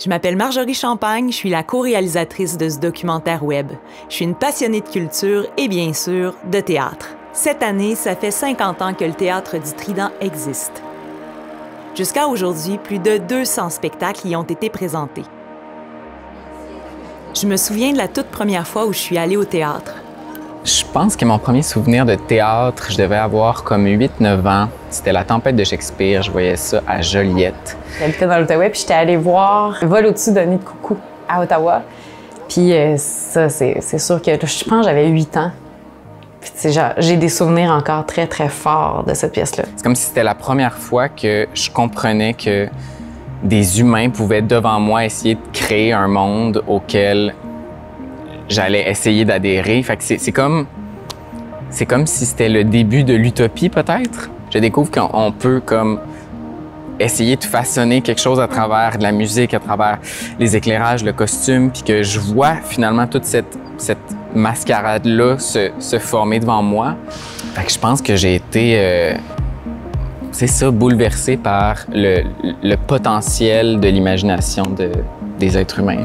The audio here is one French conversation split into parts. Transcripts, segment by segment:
Je m'appelle Marjorie Champagne, je suis la co-réalisatrice de ce documentaire web. Je suis une passionnée de culture et bien sûr de théâtre. Cette année, ça fait 50 ans que le Théâtre du Trident existe. Jusqu'à aujourd'hui, plus de 200 spectacles y ont été présentés. Je me souviens de la toute première fois où je suis allée au théâtre. Je pense que mon premier souvenir de théâtre, je devais avoir comme 8-9 ans. C'était La Tempête de Shakespeare. Je voyais ça à Joliette. J'habitais dans l'Outaouais, puis j'étais allée voir Vol au-dessus d'un nid de coucou à Ottawa. Puis ça, c'est sûr que je pense que j'avais 8 ans. Puis j'ai des souvenirs encore très, très forts de cette pièce-là. C'est comme si c'était la première fois que je comprenais que des humains pouvaient devant moi essayer de créer un monde auquel j'allais essayer d'adhérer. Fait que c'est comme si c'était le début de l'utopie, peut-être. Je découvre qu'on peut comme essayer de façonner quelque chose à travers de la musique, à travers les éclairages, le costume, puis que je vois finalement toute cette mascarade-là se former devant moi. Fait que je pense que j'ai été, bouleversé par le potentiel de l'imagination des êtres humains.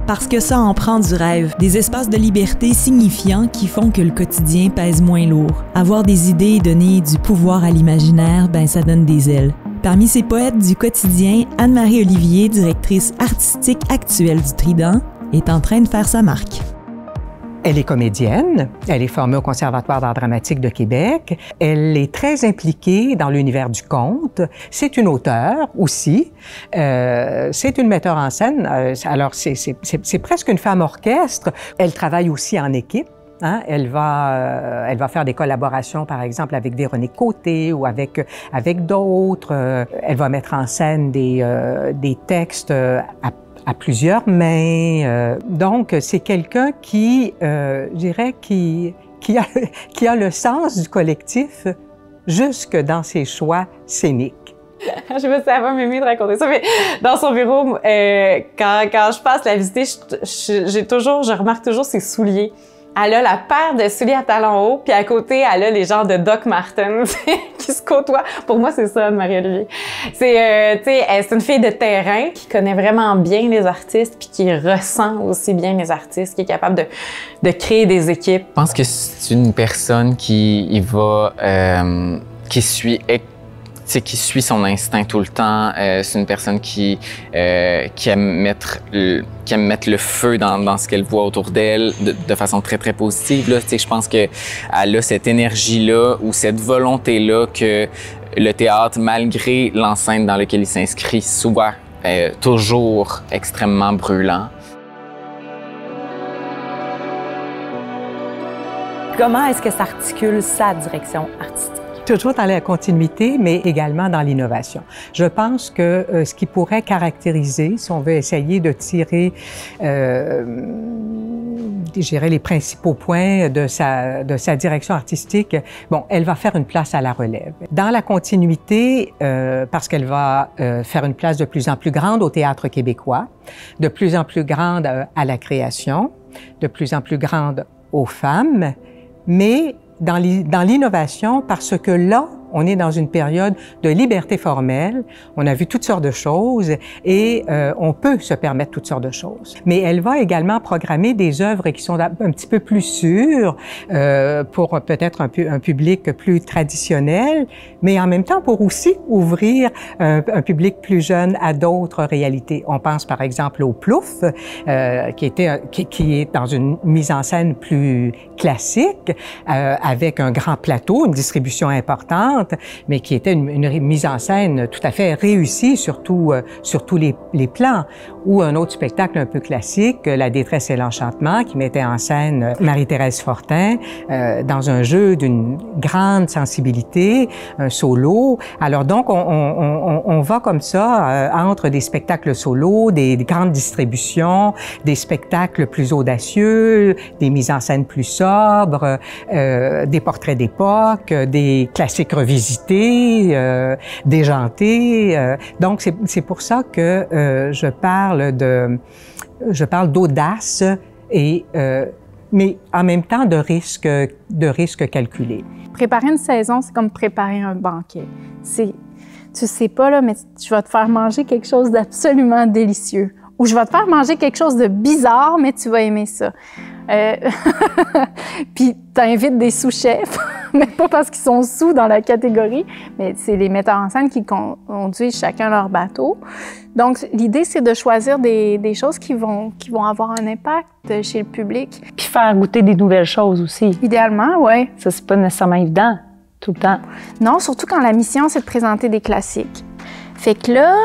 Parce que ça en prend du rêve, des espaces de liberté signifiants qui font que le quotidien pèse moins lourd. Avoir des idées et donner du pouvoir à l'imaginaire, ça donne des ailes. Parmi ces poètes du quotidien, Anne-Marie Olivier, directrice artistique actuelle du Trident, est en train de faire sa marque. Elle est comédienne, elle est formée au Conservatoire d'art dramatique de Québec, elle est très impliquée dans l'univers du conte, c'est une auteure aussi, c'est une metteur en scène, alors c'est presque une femme orchestre, elle travaille aussi en équipe. Hein? Elle va faire des collaborations, par exemple, avec Véronique Côté ou avec d'autres. Elle va mettre en scène des textes à plusieurs mains. Donc, c'est quelqu'un qui, je dirais, qui a le sens du collectif jusque dans ses choix scéniques. Je sais pas si ça va m'aimer de raconter ça, mais dans son bureau, quand je passe la visiter, je remarque toujours ses souliers. Elle a la paire de souliers à talons hauts, puis à côté, elle a les genres de Doc Martens qui se côtoient. Pour moi, c'est ça, Anne-Marie Olivier. C'est une fille de terrain qui connaît vraiment bien les artistes, puis qui ressent aussi bien les artistes, qui est capable de créer des équipes. Je pense que c'est une personne qui suit son instinct tout le temps. C'est une personne qui aime mettre le feu dans ce qu'elle voit autour d'elle de façon très, très positive. Là, je pense qu'elle a cette énergie-là ou cette volonté-là que le théâtre, malgré l'enceinte dans laquelle il s'inscrit, soit toujours extrêmement brûlant. Comment est-ce que ça articule sa direction artistique? Toujours dans la continuité, mais également dans l'innovation. Je pense que ce qui pourrait caractériser, si on veut essayer de tirer, je dirais, les principaux points de sa direction artistique, elle va faire une place à la relève. Dans la continuité, parce qu'elle va faire une place de plus en plus grande au théâtre québécois, de plus en plus grande à la création, de plus en plus grande aux femmes, mais dans l'innovation, parce que là, on est dans une période de liberté formelle. On a vu toutes sortes de choses et on peut se permettre toutes sortes de choses. Mais elle va également programmer des œuvres qui sont un petit peu plus sûres pour peut-être un public plus traditionnel, mais en même temps pour aussi ouvrir un public plus jeune à d'autres réalités. On pense par exemple au Plouf, qui est dans une mise en scène plus classique, avec un grand plateau, une distribution importante, mais qui était une mise en scène tout à fait réussie sur tous les plans. Ou un autre spectacle un peu classique, La détresse et l'enchantement, qui mettait en scène Marie-Thérèse Fortin dans un jeu d'une grande sensibilité, un solo. Alors donc, on va comme ça entre des spectacles solos, des grandes distributions, des spectacles plus audacieux, des mises en scène plus sobres, des portraits d'époque, des classiques revisités, déjantés. Donc, c'est pour ça que je parle d'audace et mais en même temps de risque calculé. Préparer une saison, c'est comme préparer un banquet. Tu sais pas, là, mais tu vas te faire manger quelque chose d'absolument délicieux. Ou je vais te faire manger quelque chose de bizarre, mais tu vas aimer ça. Puis t'invites des sous-chefs, mais pas parce qu'ils sont sous dans la catégorie, mais c'est les metteurs en scène qui conduisent chacun leur bateau. Donc l'idée, c'est de choisir des choses qui vont avoir un impact chez le public. Puis faire goûter des nouvelles choses aussi. Idéalement, oui. Ça, c'est pas nécessairement évident tout le temps. Non, surtout quand la mission, c'est de présenter des classiques. Fait que là,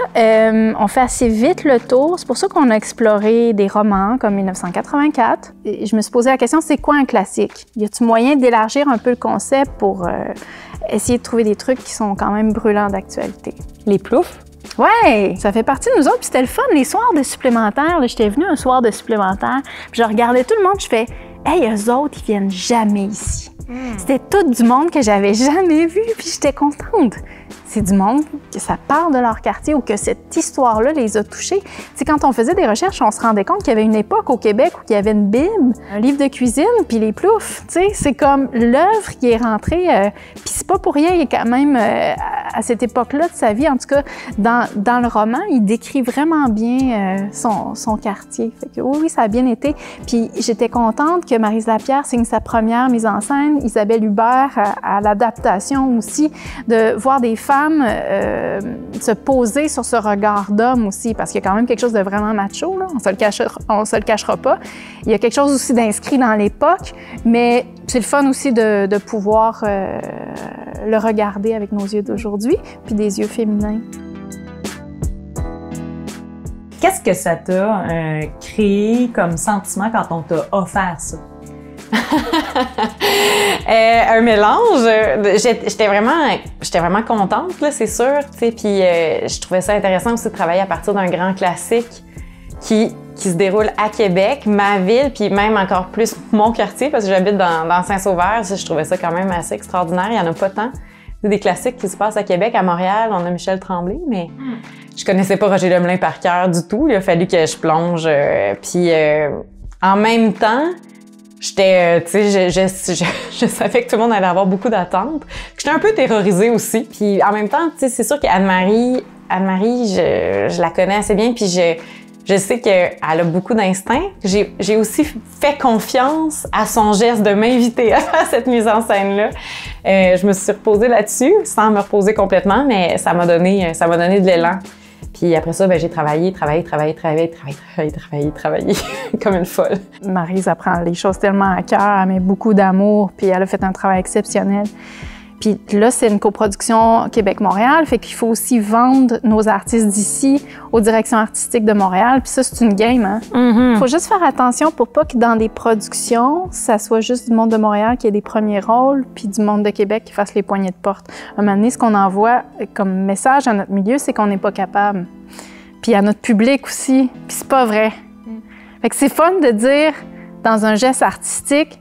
on fait assez vite le tour. C'est pour ça qu'on a exploré des romans comme 1984. Et je me suis posé la question, c'est quoi un classique? Y a-t-il moyen d'élargir un peu le concept pour essayer de trouver des trucs qui sont quand même brûlants d'actualité? Les ploufs? Ouais, ça fait partie de nous autres. Puis c'était le fun, les soirs de supplémentaires. J'étais venue un soir de supplémentaire, puis je regardais tout le monde, je fais « Hey, eux autres, ils viennent jamais ici. » C'était tout du monde que j'avais jamais vu, puis j'étais contente. C'est du monde que ça part de leur quartier ou que cette histoire-là les a touchés. C'est quand on faisait des recherches, on se rendait compte qu'il y avait une époque au Québec où il y avait une Bible, un livre de cuisine, puis les ploufs. Tu sais, c'est comme l'œuvre qui est rentrée. Puis c'est pas pour rien, il est quand même à cette époque-là de sa vie, en tout cas dans le roman, il décrit vraiment bien son quartier. Fait que oui, ça a bien été. Puis j'étais contente que Maryse Lapierre signe sa première mise en scène, Isabelle Hubert à l'adaptation aussi, de voir des femmes se poser sur ce regard d'homme aussi, parce qu'il y a quand même quelque chose de vraiment macho, là. On se le cachera pas. Il y a quelque chose aussi d'inscrit dans l'époque, mais c'est le fun aussi de pouvoir le regarder avec nos yeux d'aujourd'hui, puis des yeux féminins. Qu'est-ce que ça t'a créé comme sentiment quand on t'a offert ça? Un mélange. J'étais vraiment contente, là, c'est sûr. Puis je trouvais ça intéressant aussi de travailler à partir d'un grand classique qui se déroule à Québec, ma ville, puis même encore plus mon quartier, parce que j'habite dans Saint-Sauveur. Je trouvais ça quand même assez extraordinaire. Il n'y en a pas tant. Des classiques qui se passent à Québec, à Montréal. On a Michel Tremblay, mais je connaissais pas Roger Lemelin par cœur du tout. Il a fallu que je plonge. Puis en même temps, j'étais, tu sais, je savais que tout le monde allait avoir beaucoup d'attentes. J'étais un peu terrorisée aussi. Puis en même temps, tu sais, c'est sûr qu'Anne-Marie, je la connais assez bien, puis je sais qu'elle a beaucoup d'instinct. J'ai aussi fait confiance à son geste de m'inviter à faire cette mise en scène-là. Je me suis reposée là-dessus, sans me reposer complètement, mais ça m'a donné de l'élan. Puis après ça, j'ai travaillé comme une folle. Maryse apprend les choses tellement à cœur, elle met beaucoup d'amour, puis elle a fait un travail exceptionnel. Puis là, c'est une coproduction Québec-Montréal, fait qu'il faut aussi vendre nos artistes d'ici aux directions artistiques de Montréal. Puis ça, c'est une game, hein? Mm-hmm. Faut juste faire attention pour pas que dans des productions, ça soit juste du monde de Montréal qui ait des premiers rôles, puis du monde de Québec qui fasse les poignées de porte. À un moment donné, ce qu'on envoie comme message à notre milieu, c'est qu'on n'est pas capable. Puis à notre public aussi, puis c'est pas vrai. Fait que c'est fun de dire, dans un geste artistique,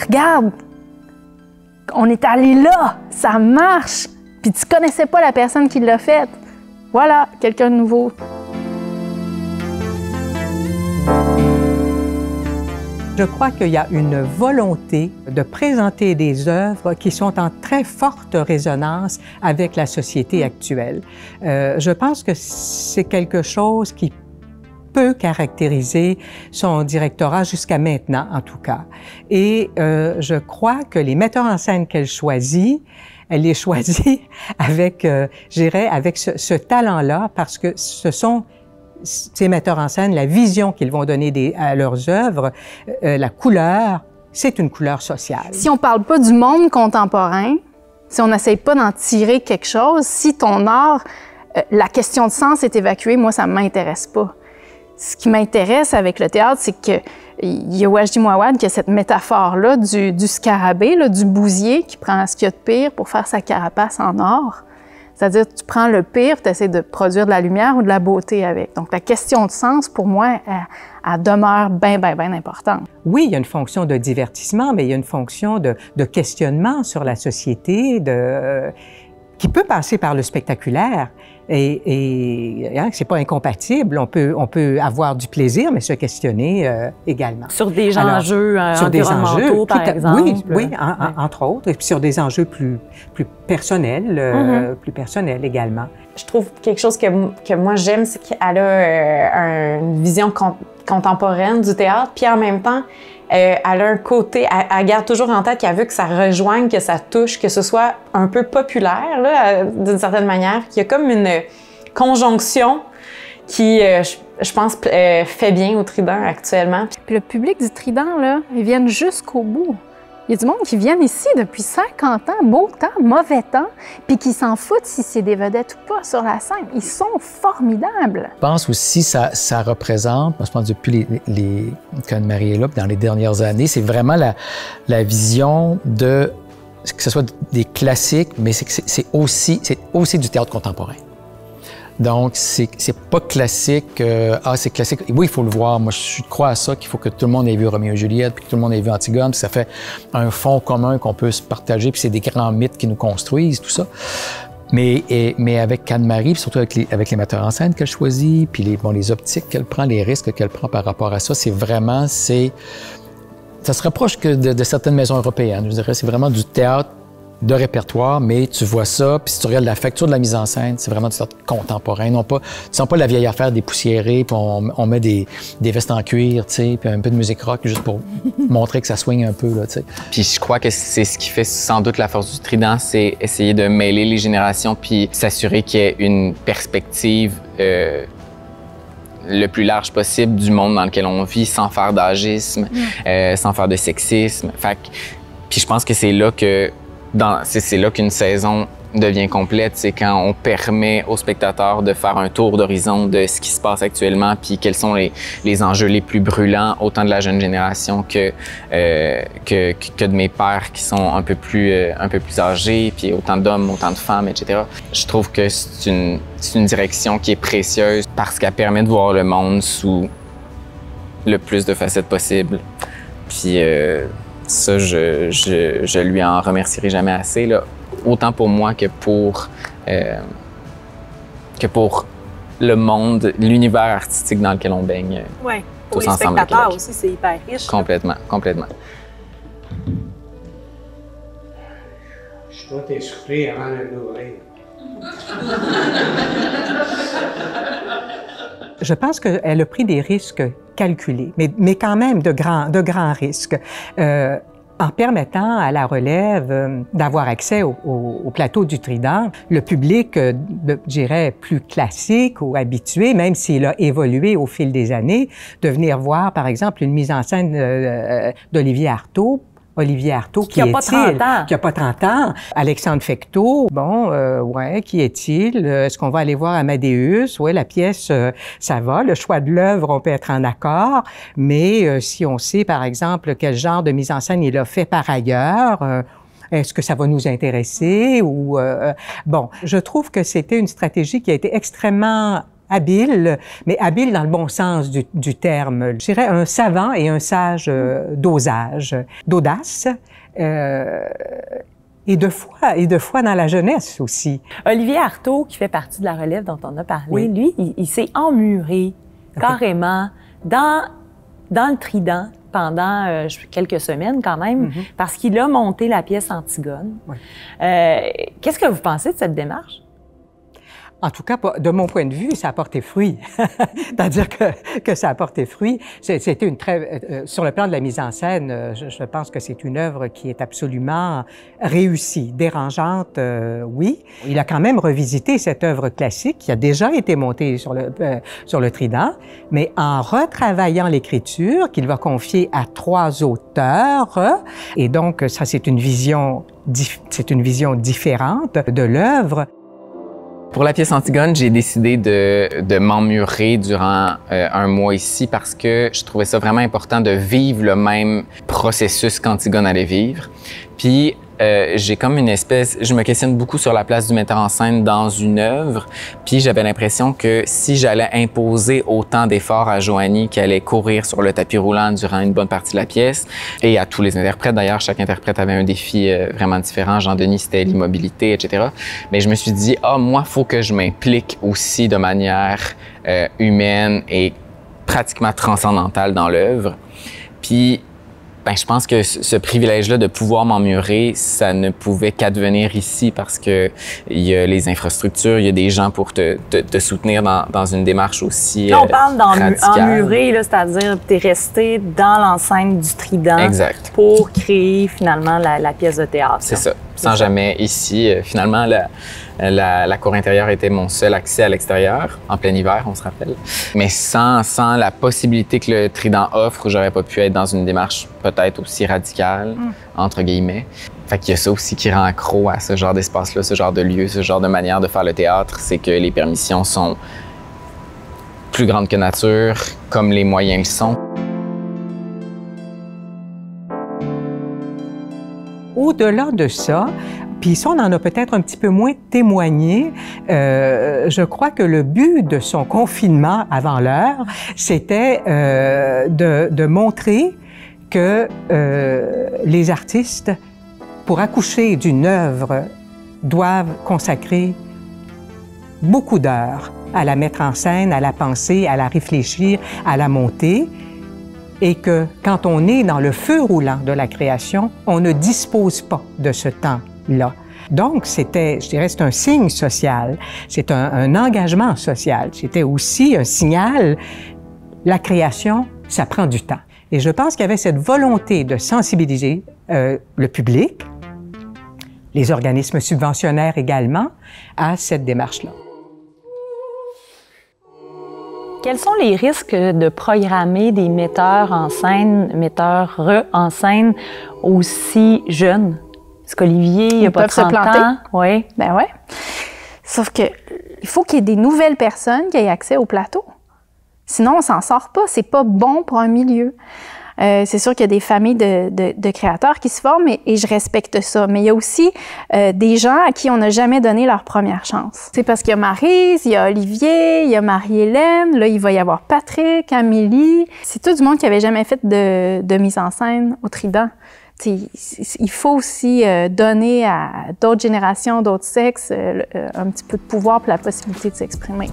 regarde, on est allé là, ça marche, puis tu connaissais pas la personne qui l'a fait. Voilà, quelqu'un de nouveau. Je crois qu'il y a une volonté de présenter des œuvres qui sont en très forte résonance avec la société actuelle. Je pense que c'est quelque chose qui peut caractériser son directorat jusqu'à maintenant, en tout cas. Et je crois que les metteurs en scène qu'elle choisit, elle les choisit avec, avec ce talent-là, parce que ce sont ces metteurs en scène, la vision qu'ils vont donner à leurs œuvres, la couleur, c'est une couleur sociale. Si on parle pas du monde contemporain, si on n'essaye pas d'en tirer quelque chose, si ton art, la question de sens est évacuée, moi, ça m'intéresse pas. Ce qui m'intéresse avec le théâtre, c'est qu'il y a Wajdi Mouawad qui a cette métaphore-là du scarabée, là, du bousier qui prend ce qu'il y a de pire pour faire sa carapace en or. C'est-à-dire, tu prends le pire, tu essaies de produire de la lumière ou de la beauté avec. Donc, la question de sens, pour moi, elle demeure bien importante. Oui, il y a une fonction de divertissement, mais il y a une fonction de questionnement sur la société, qui peut passer par le spectaculaire. Et hein, c'est pas incompatible. On peut avoir du plaisir, mais se questionner également. Sur des enjeux environnementaux, par exemple. Oui, entre autres. Et puis sur des enjeux plus personnels, plus personnels également. Je trouve quelque chose que moi j'aime, c'est qu'elle a une vision contemporaine du théâtre, puis en même temps, elle a un côté, elle garde toujours en tête qu'elle veut que ça rejoigne, que ça touche, que ce soit un peu populaire, là, d'une certaine manière, qu'il y a comme une conjonction qui, je pense, fait bien au Trident actuellement. Puis le public du Trident, là, ils viennent jusqu'au bout. Il y a du monde qui viennent ici depuis 50 ans, beau temps, mauvais temps, puis qui s'en foutent si c'est des vedettes ou pas sur la scène. Ils sont formidables. Je pense aussi que ça représente, je pense depuis quand Marie est là, dans les dernières années, c'est vraiment la vision de, que ce soit des classiques, mais c'est aussi du théâtre contemporain. Donc, c'est pas classique. C'est classique. Oui, il faut le voir. Moi, je crois à ça, qu'il faut que tout le monde ait vu Roméo et Juliette, puis que tout le monde ait vu Antigone, puis ça fait un fond commun qu'on peut se partager, puis c'est des grands mythes qui nous construisent, tout ça. Mais avec Anne-Marie, puis surtout avec les metteurs en scène qu'elle choisit, puis les optiques qu'elle prend, les risques qu'elle prend par rapport à ça, ça se rapproche que de certaines maisons européennes. Je dirais, c'est vraiment du théâtre de répertoire, mais tu vois ça, puis si tu regardes la facture de la mise en scène, c'est vraiment du théâtre contemporain. Tu sens pas la vieille affaire des poussiérés, puis on met des vestes en cuir, tu sais, puis un peu de musique rock, juste pour montrer que ça swing un peu, là, tu sais. Puis je crois que c'est ce qui fait sans doute la force du Trident, c'est essayer de mêler les générations, puis s'assurer qu'il y ait une perspective le plus large possible du monde dans lequel on vit, sans faire d'agisme, sans faire de sexisme. Puis je pense que c'est là que c'est là qu'une saison devient complète, c'est quand on permet aux spectateurs de faire un tour d'horizon de ce qui se passe actuellement, puis quels sont les enjeux les plus brûlants, autant de la jeune génération que de mes pairs qui sont un peu plus âgés, puis autant d'hommes, autant de femmes, etc. Je trouve que c'est une direction qui est précieuse parce qu'elle permet de voir le monde sous le plus de facettes possible. Puis ça, je lui en remercierai jamais assez, là, autant pour moi que pour le monde, l'univers artistique dans lequel on baigne. Oui, pour les spectateurs aussi, c'est hyper riche. Complètement, complètement. Je dois t'essouffler avant de l'ouvrir. Je pense qu'elle a pris des risques calculés, mais quand même de grands risques. En permettant à la relève d'avoir accès au plateau du Trident, le public, je dirais, plus classique ou habitué, même s'il a évolué au fil des années, de venir voir, par exemple, une mise en scène d'Olivier Artaud. Olivier Artaud, qui n'a pas 30 ans. Qui n'a pas 30 ans. Alexandre Fecteau, qui est-il? Est-ce qu'on va aller voir Amadeus? Oui, la pièce, ça va. Le choix de l'œuvre, on peut être en accord. Mais si on sait, par exemple, quel genre de mise en scène il a fait par ailleurs, est-ce que ça va nous intéresser? Je trouve que c'était une stratégie qui a été extrêmement habile, mais habile dans le bon sens du terme. Je dirais un savant et un sage d'audace, et de foi dans la jeunesse aussi. Olivier Artaud, qui fait partie de la relève dont on a parlé, lui, il s'est emmuré carrément dans le Trident pendant quelques semaines quand même, parce qu'il a monté la pièce Antigone. Oui. Qu'est-ce que vous pensez de cette démarche? En tout cas, de mon point de vue, ça a porté fruit. C'est-à-dire que ça a porté fruit. C'était une sur le plan de la mise en scène, je pense que c'est une œuvre qui est absolument réussie, dérangeante, oui. Il a quand même revisité cette œuvre classique qui a déjà été montée sur le Trident, mais en retravaillant l'écriture qu'il va confier à 3 auteurs. Et donc, ça, c'est une vision différente de l'œuvre. Pour la pièce Antigone, j'ai décidé de m'emmurer durant un mois ici parce que je trouvais ça vraiment important de vivre le même processus qu'Antigone allait vivre. Puis, j'ai comme une espèce... Je me questionne beaucoup sur la place du metteur en scène dans une œuvre, puis j'avais l'impression que si j'allais imposer autant d'efforts à Joanie qui allait courir sur le tapis roulant durant une bonne partie de la pièce, et à tous les interprètes d'ailleurs, chaque interprète avait un défi vraiment différent. Jean-Denis, c'était l'immobilité, etc. Mais je me suis dit, moi, il faut que je m'implique aussi de manière humaine et pratiquement transcendantale dans l'œuvre. Puis, je pense que ce privilège-là de pouvoir m'emmurer, ça ne pouvait qu'advenir ici parce que il y a les infrastructures, il y a des gens pour te soutenir dans une démarche aussi on parle radicale. d'emmurer, c'est-à-dire que tu es resté dans l'enceinte du Trident exact. Pour créer finalement la pièce de théâtre. C'est ça. Sans jamais ici. Finalement, la cour intérieure était mon seul accès à l'extérieur, en plein hiver, on se rappelle. Mais sans la possibilité que le Trident offre, j'aurais pas pu être dans une démarche peut-être aussi radicale, entre guillemets. Fait qu'il y a ça aussi qui rend accro à ce genre d'espace-là, ce genre de lieu, ce genre de manière de faire le théâtre, c'est que les permissions sont plus grandes que nature, comme les moyens le sont. Au-delà de ça, puis ça, on en a peut-être un petit peu moins témoigné, je crois que le but de son confinement avant l'heure, c'était de montrer que les artistes, pour accoucher d'une œuvre, doivent consacrer beaucoup d'heures à la mettre en scène, à la penser, à la réfléchir, à la monter. Et que quand on est dans le feu roulant de la création, on ne dispose pas de ce temps-là. Donc, c'était, je dirais, c'est un signe social, c'est un engagement social. C'était aussi un signal, la création, ça prend du temps. Et je pense qu'il y avait cette volonté de sensibiliser le public, les organismes subventionnaires également, à cette démarche-là. Quels sont les risques de programmer des metteurs en scène aussi jeunes? Est-ce qu'Olivier, il n'a pas 30 ans? Oui. Ben ouais. Sauf que il faut qu'il y ait des nouvelles personnes qui aient accès au plateau. Sinon, on s'en sort pas. C'est pas bon pour un milieu. C'est sûr qu'il y a des familles de créateurs qui se forment et je respecte ça. Mais il y a aussi des gens à qui on n'a jamais donné leur première chance. C'est parce qu'il y a Maryse, il y a Olivier, il y a Marie-Hélène, là, il va y avoir Patrick, Amélie. C'est tout du monde qui avait jamais fait de mise en scène au Trident. Il faut aussi donner à d'autres générations, d'autres sexes, un petit peu de pouvoir pour la possibilité de s'exprimer.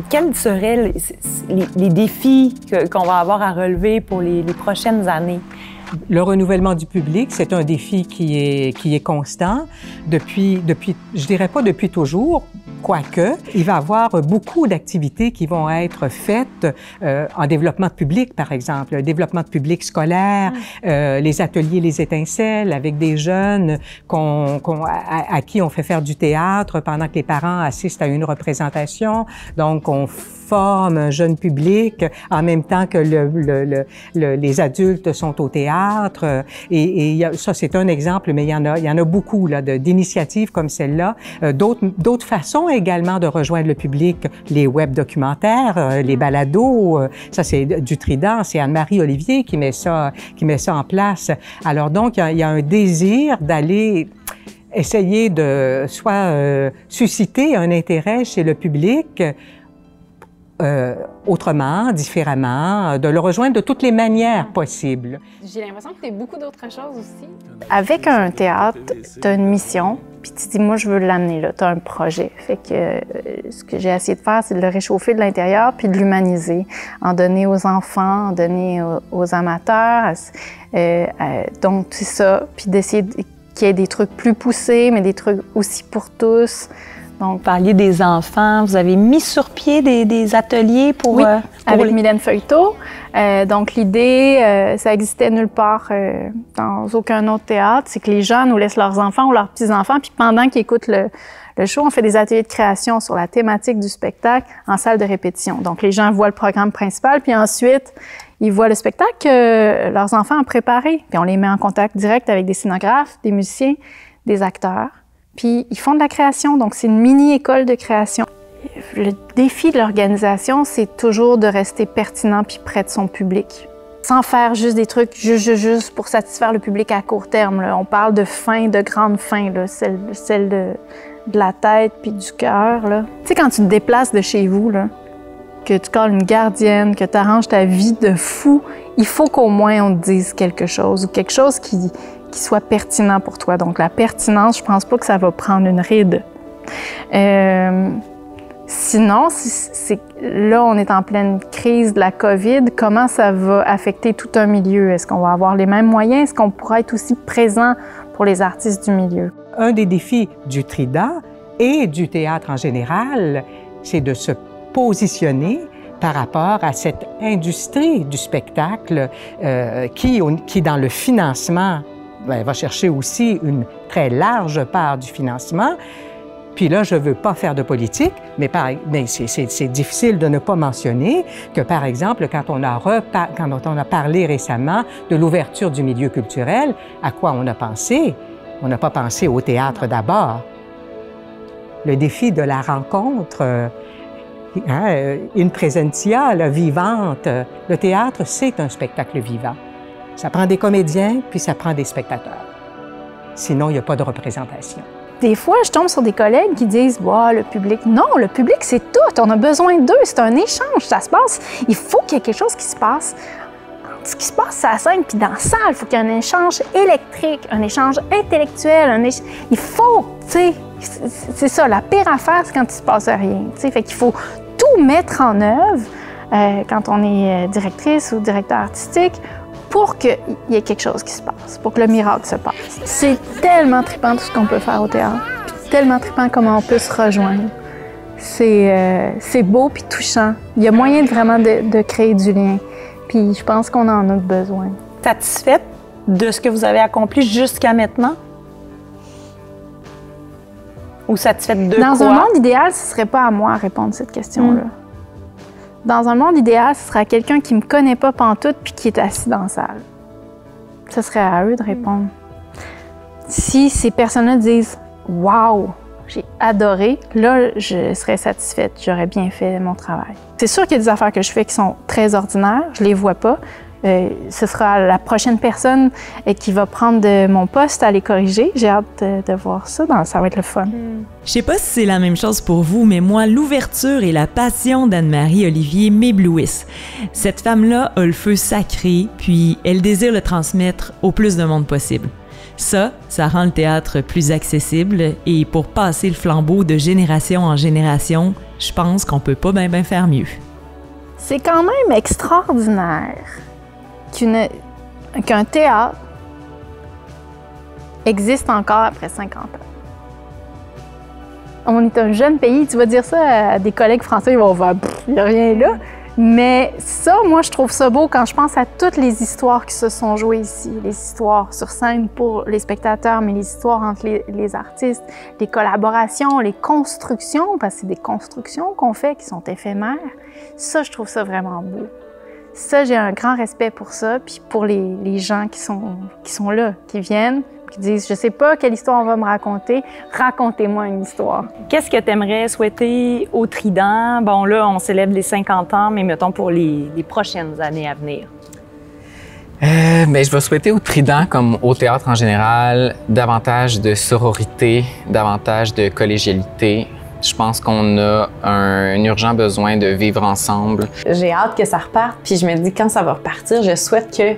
Quels seraient les défis qu'on va avoir à relever pour les prochaines années? Le renouvellement du public, c'est un défi qui est constant depuis, je dirais pas depuis toujours, quoique, il va y avoir beaucoup d'activités qui vont être faites en développement de public, par exemple, le développement de public scolaire, les ateliers Les Étincelles avec des jeunes à qui on fait faire du théâtre pendant que les parents assistent à une représentation. Donc, on forme un jeune public en même temps que les adultes sont au théâtre. Et ça, c'est un exemple, mais il y en a beaucoup là, d'initiatives comme celle-là. D'autres façons également de rejoindre le public, les web documentaires, les balados. Ça, c'est du Trident, c'est Anne-Marie Olivier qui met ça en place. Alors donc, il y a un désir d'aller essayer de soit susciter un intérêt chez le public, autrement, différemment, de le rejoindre de toutes les manières possibles. J'ai l'impression que tu as beaucoup d'autres choses aussi. Avec un théâtre, tu as une mission, puis tu dis, moi, je veux l'amener là, tu as un projet. Fait que ce que j'ai essayé de faire, c'est de le réchauffer de l'intérieur, puis de l'humaniser, en donner aux enfants, en donner aux amateurs. Donc, c'est ça, puis d'essayer qu'il y ait des trucs plus poussés, mais des trucs aussi pour tous. Donc, vous parliez des enfants, vous avez mis sur pied des ateliers pour... Oui, avec Mylène Feuilletot. Donc, l'idée, ça existait nulle part dans aucun autre théâtre, c'est que les gens nous laissent leurs enfants ou leurs petits-enfants, puis pendant qu'ils écoutent le show, on fait des ateliers de création sur la thématique du spectacle en salle de répétition. Donc, les gens voient le programme principal, puis ensuite, ils voient le spectacle que leurs enfants ont préparé. Puis on les met en contact direct avec des scénographes, des musiciens, des acteurs. Puis ils font de la création, donc c'est une mini-école de création. Le défi de l'organisation, c'est toujours de rester pertinent puis près de son public. Sans faire juste des trucs juste pour satisfaire le public à court terme, là. On parle de faim, de grande faim, là, celle de la tête puis du cœur, là. Tu sais, quand tu te déplaces de chez vous, là, que tu calls une gardienne, que tu arranges ta vie de fou, il faut qu'au moins on te dise quelque chose ou quelque chose qui soit pertinent pour toi. Donc la pertinence, je pense pas que ça va prendre une ride. Sinon, là, on est en pleine crise de la COVID. Comment ça va affecter tout un milieu? Est-ce qu'on va avoir les mêmes moyens? Est-ce qu'on pourra être aussi présent pour les artistes du milieu? Un des défis du Trident et du théâtre en général, c'est de se positionner par rapport à cette industrie du spectacle qui, dans le financement, va chercher aussi une très large part du financement. Puis là, je ne veux pas faire de politique, mais c'est difficile de ne pas mentionner que, par exemple, quand on a parlé récemment de l'ouverture du milieu culturel, à quoi on a pensé? On n'a pas pensé au théâtre d'abord. Le défi de la rencontre, in presentia, la vivante. Le théâtre, c'est un spectacle vivant. Ça prend des comédiens, puis ça prend des spectateurs. Sinon, il n'y a pas de représentation. Des fois, je tombe sur des collègues qui disent « Bah, le public... » Non, le public, c'est tout. On a besoin d'eux. C'est un échange. Ça se passe. Il faut qu'il y ait quelque chose qui se passe. Ce qui se passe à la scène puis dans la salle, il faut qu'il y ait un échange électrique, un échange intellectuel. Il faut, tu sais, c'est ça. La pire affaire, c'est quand il ne se passe rien. Tu sais, fait qu'il faut tout mettre en œuvre quand on est directrice ou directeur artistique pour qu'il y ait quelque chose qui se passe, pour que le miracle se passe. C'est tellement trippant tout ce qu'on peut faire au théâtre, puis tellement trippant comment on peut se rejoindre. C'est beau puis touchant. Il y a moyen vraiment de créer du lien, puis je pense qu'on en a besoin. Satisfaite de ce que vous avez accompli jusqu'à maintenant? Ou satisfaite de quoi? Dans un monde idéal, ce ne serait pas à moi à répondre à cette question-là. Dans un monde idéal, ce serait à quelqu'un qui ne me connaît pas pantoute puis qui est assis dans la salle. Ce serait à eux de répondre. Si ces personnes-là disent « Wow, j'ai adoré », là, je serais satisfaite. J'aurais bien fait mon travail. C'est sûr qu'il y a des affaires que je fais qui sont très ordinaires. Je ne les vois pas. Ce sera la prochaine personne qui va prendre mon poste à les corriger. J'ai hâte de voir ça. Ça va être le fun. Je sais pas si c'est la même chose pour vous, mais moi, l'ouverture et la passion d'Anne-Marie Olivier m'éblouissent. Cette femme-là a le feu sacré, puis elle désire le transmettre au plus de monde possible. Ça rend le théâtre plus accessible, et pour passer le flambeau de génération en génération, je pense qu'on peut pas bien faire mieux. C'est quand même extraordinaire qu'un théâtre existe encore après 50 ans. On est un jeune pays. Tu vas dire ça à des collègues français, ils vont voir « il n'y a rien là ». Mais ça, moi, je trouve ça beau quand je pense à toutes les histoires qui se sont jouées ici. Les histoires sur scène pour les spectateurs, mais les histoires entre les artistes, les collaborations, les constructions, parce que c'est des constructions qu'on fait qui sont éphémères. Ça, je trouve ça vraiment beau. Ça, j'ai un grand respect pour ça, puis pour les gens qui sont là, qui viennent, qui disent « Je sais pas quelle histoire on va me raconter, racontez-moi une histoire ». Qu'est-ce que tu aimerais souhaiter au Trident? Bon, là, on célèbre les 50 ans, mais mettons pour les prochaines années à venir. Je vais souhaiter au Trident, comme au théâtre en général, davantage de sororité, davantage de collégialité. Je pense qu'on a un urgent besoin de vivre ensemble. J'ai hâte que ça reparte, puis je me dis, quand ça va repartir, je souhaite que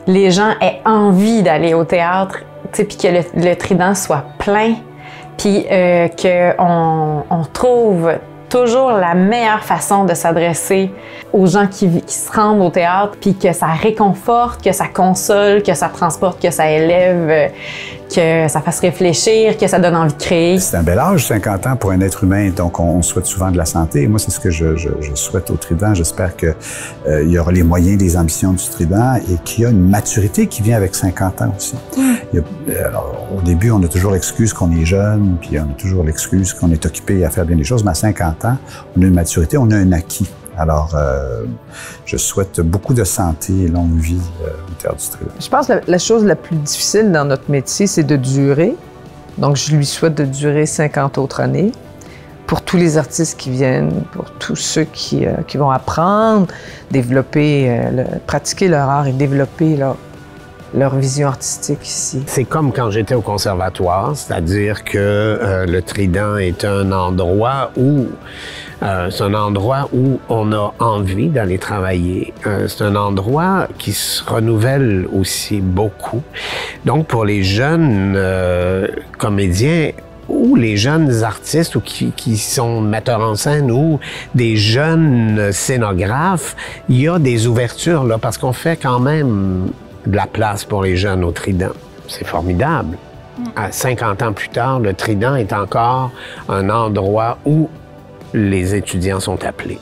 les gens aient envie d'aller au théâtre, puis que le Trident soit plein, puis qu'on trouve toujours la meilleure façon de s'adresser aux gens qui se rendent au théâtre, puis que ça réconforte, que ça console, que ça transporte, que ça élève, que ça fasse réfléchir, que ça donne envie de créer. C'est un bel âge, 50 ans pour un être humain, donc on souhaite souvent de la santé. Et moi, c'est ce que je souhaite au Trident. J'espère qu'il y aura les moyens, les ambitions du Trident et qu'il y a une maturité qui vient avec 50 ans aussi. Alors, au début, on a toujours l'excuse qu'on est jeune, puis on a toujours l'excuse qu'on est occupé à faire bien des choses, mais à 50 ans, on a une maturité, on a un acquis. Alors, je souhaite beaucoup de santé et longue vie au Théâtre du Trident. Je pense que la chose la plus difficile dans notre métier, c'est de durer. Donc, je lui souhaite de durer 50 autres années pour tous les artistes qui viennent, pour tous ceux qui vont apprendre, développer, pratiquer leur art et développer leur vision artistique ici. C'est comme quand j'étais au conservatoire, c'est-à-dire que le Trident est un endroit où on a envie d'aller travailler. C'est un endroit qui se renouvelle aussi beaucoup. Donc pour les jeunes comédiens ou les jeunes artistes ou qui sont metteurs en scène ou des jeunes scénographes, il y a des ouvertures là parce qu'on fait quand même de la place pour les jeunes au Trident. C'est formidable. À 50 ans plus tard, le Trident est encore un endroit où les étudiants sont appelés.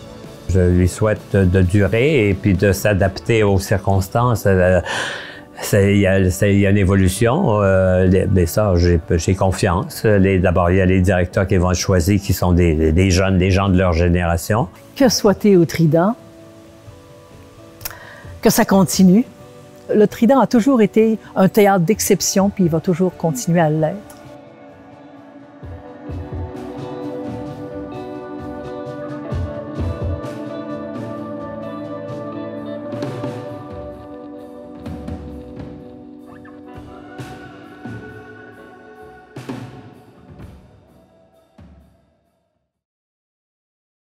Je lui souhaite de durer et puis de s'adapter aux circonstances. Il y a une évolution, mais ça, j'ai confiance. D'abord, il y a les directeurs qui vont être choisis, qui sont des jeunes, des gens de leur génération. Que souhaiter au Trident? Que ça continue. Le Trident a toujours été un théâtre d'exception, puis il va toujours continuer à l'être.